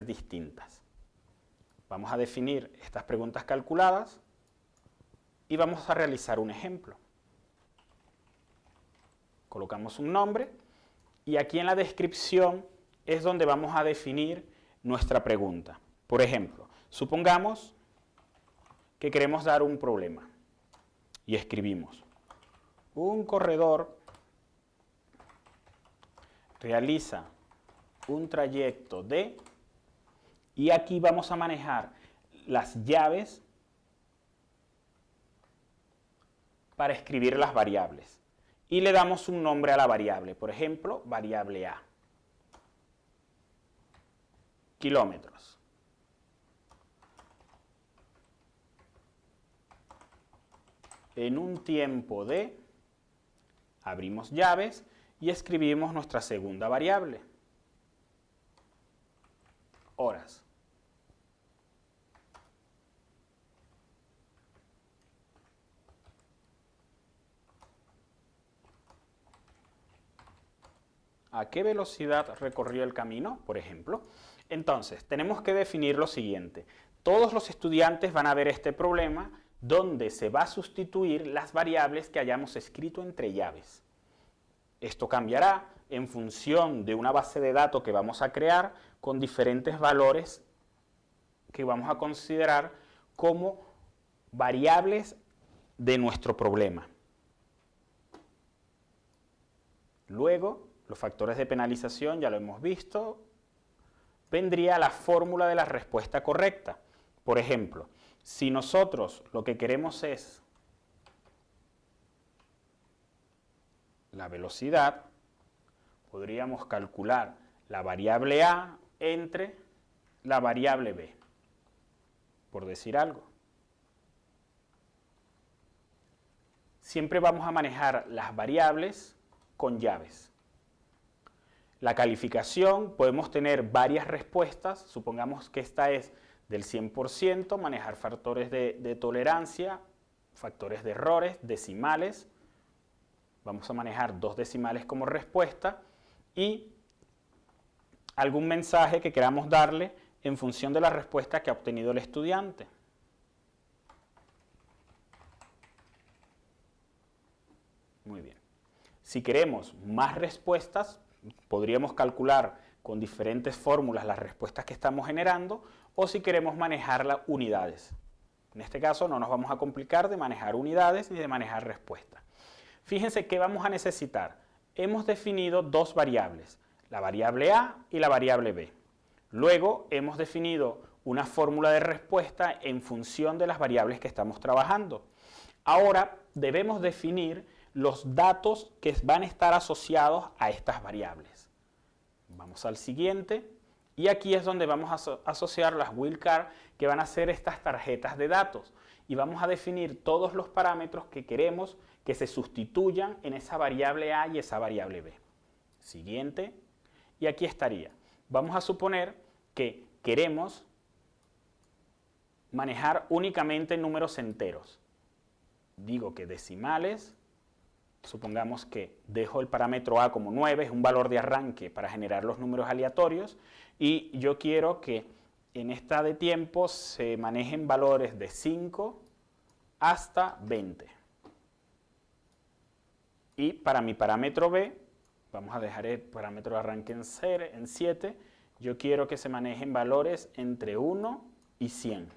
distintas. Vamos a definir estas preguntas calculadas y vamos a realizar un ejemplo. Colocamos un nombre y aquí en la descripción es donde vamos a definir nuestra pregunta. Por ejemplo, supongamos que queremos dar un problema y escribimos: un corredor realiza un trayecto de... Y aquí vamos a manejar las llaves para escribir las variables. Y le damos un nombre a la variable, por ejemplo, variable A. Kilómetros. En un tiempo de... Abrimos llaves y escribimos nuestra segunda variable. Horas. ¿A qué velocidad recorrió el camino, por ejemplo? Entonces, tenemos que definir lo siguiente. Todos los estudiantes van a ver este problema donde se va a sustituir las variables que hayamos escrito entre llaves. Esto cambiará en función de una base de datos que vamos a crear con diferentes valores que vamos a considerar como variables de nuestro problema. Luego, los factores de penalización, ya lo hemos visto, vendría la fórmula de la respuesta correcta. Por ejemplo, si nosotros lo que queremos es la velocidad, podríamos calcular la variable A entre la variable B, por decir algo. Siempre vamos a manejar las variables con llaves. La calificación, podemos tener varias respuestas, supongamos que esta es del 100%, manejar factores de tolerancia, factores de errores, decimales. Vamos a manejar 2 decimales como respuesta y algún mensaje que queramos darle en función de la respuesta que ha obtenido el estudiante. Muy bien. Si queremos más respuestas, podríamos calcular con diferentes fórmulas las respuestas que estamos generando, o si queremos manejar las unidades. En este caso no nos vamos a complicar de manejar unidades ni de manejar respuestas. Fíjense qué vamos a necesitar. Hemos definido 2 variables, la variable A y la variable B. Luego hemos definido una fórmula de respuesta en función de las variables que estamos trabajando. Ahora debemos definir los datos que van a estar asociados a estas variables. Vamos al siguiente y aquí es donde vamos a asociar las wildcards que van a ser estas tarjetas de datos y vamos a definir todos los parámetros que queremos que se sustituyan en esa variable A y esa variable B. Siguiente, y aquí estaría. Vamos a suponer que queremos manejar únicamente números enteros. Digo que decimales, supongamos que dejo el parámetro A como 9, es un valor de arranque para generar los números aleatorios, y yo quiero que en esta de tiempo se manejen valores de 5 hasta 20. Y para mi parámetro B, vamos a dejar el parámetro de arranque en 7, yo quiero que se manejen valores entre 1 y 100.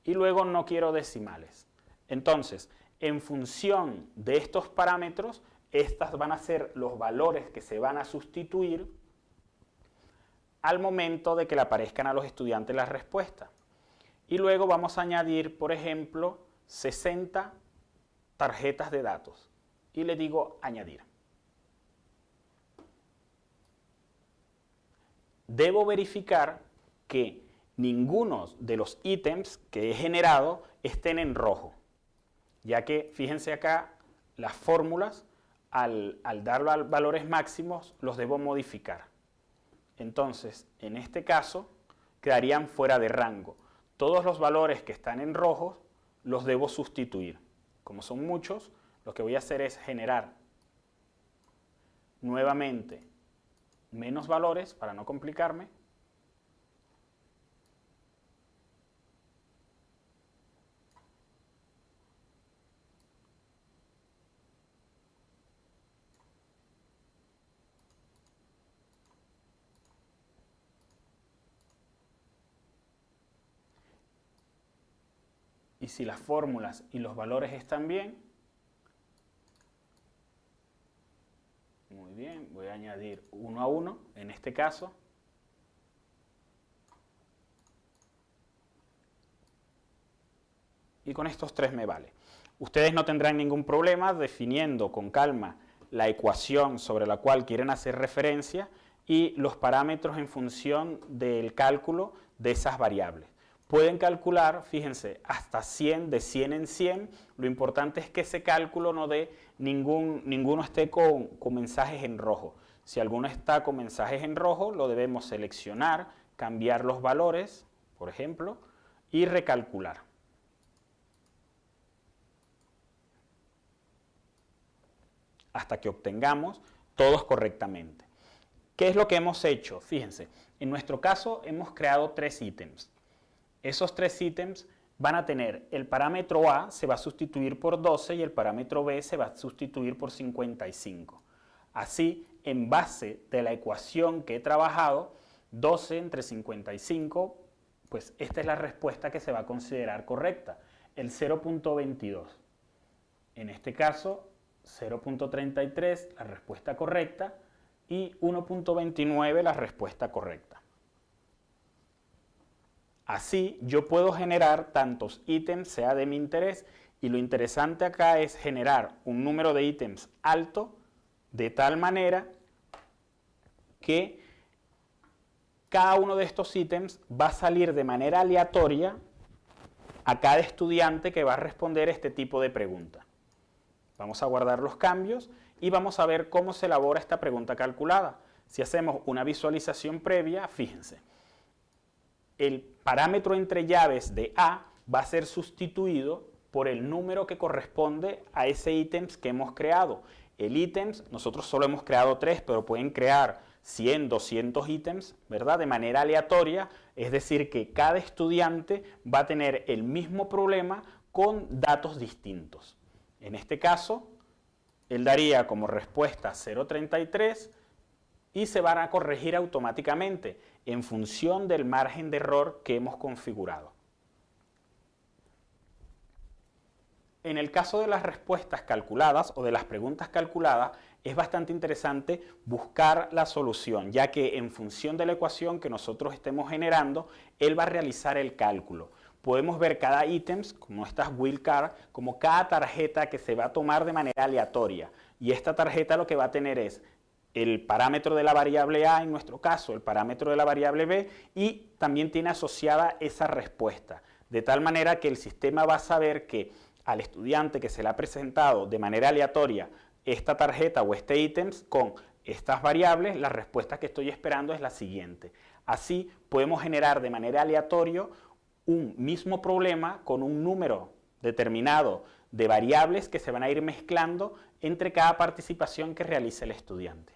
Y luego no quiero decimales. Entonces, en función de estos parámetros, estas van a ser los valores que se van a sustituir al momento de que le aparezcan a los estudiantes las respuestas. Y luego vamos a añadir, por ejemplo, 60 tarjetas de datos. Y le digo añadir. Debo verificar que ninguno de los ítems que he generado estén en rojo, ya que fíjense acá las fórmulas al dar valores máximos los debo modificar. Entonces, en este caso, quedarían fuera de rango. Todos los valores que están en rojo los debo sustituir. Como son muchos, lo que voy a hacer es generar nuevamente menos valores para no complicarme Y si las fórmulas y los valores están bien, muy bien, voy a añadir 1 a 1 en este caso. Y con estos 3 me vale. Ustedes no tendrán ningún problema definiendo con calma la ecuación sobre la cual quieren hacer referencia y los parámetros en función del cálculo de esas variables. Pueden calcular, fíjense, hasta 100, de 100 en 100. Lo importante es que ese cálculo no dé ninguno esté con mensajes en rojo. Si alguno está con mensajes en rojo, lo debemos seleccionar, cambiar los valores, por ejemplo, y recalcular. Hasta que obtengamos todos correctamente. ¿Qué es lo que hemos hecho? Fíjense, en nuestro caso hemos creado 3 ítems. Esos 3 ítems van a tener el parámetro A se va a sustituir por 12 y el parámetro B se va a sustituir por 55. Así, en base de la ecuación que he trabajado, 12 entre 55, pues esta es la respuesta que se va a considerar correcta, el 0.22. En este caso, 0.33 la respuesta correcta y 1.29 la respuesta correcta. Así yo puedo generar tantos ítems sea de mi interés y lo interesante acá es generar un número de ítems alto de tal manera que cada uno de estos ítems va a salir de manera aleatoria a cada estudiante que va a responder este tipo de pregunta. Vamos a guardar los cambios y vamos a ver cómo se elabora esta pregunta calculada. Si hacemos una visualización previa, fíjense, el parámetro entre llaves de A va a ser sustituido por el número que corresponde a ese ítems que hemos creado. El ítems, nosotros solo hemos creado 3, pero pueden crear 100, 200 ítems, ¿verdad? De manera aleatoria, es decir, que cada estudiante va a tener el mismo problema con datos distintos. En este caso, él daría como respuesta 0.33 y se van a corregir automáticamente en función del margen de error que hemos configurado. En el caso de las respuestas calculadas o de las preguntas calculadas, es bastante interesante buscar la solución, ya que en función de la ecuación que nosotros estemos generando, él va a realizar el cálculo. Podemos ver cada ítem, como estas wildcard, como cada tarjeta que se va a tomar de manera aleatoria. Y esta tarjeta lo que va a tener es el parámetro de la variable A, en nuestro caso, el parámetro de la variable B, y también tiene asociada esa respuesta. De tal manera que el sistema va a saber que al estudiante que se le ha presentado de manera aleatoria esta tarjeta o este ítem con estas variables, la respuesta que estoy esperando es la siguiente. Así podemos generar de manera aleatoria un mismo problema con un número determinado de variables que se van a ir mezclando entre cada participación que realice el estudiante.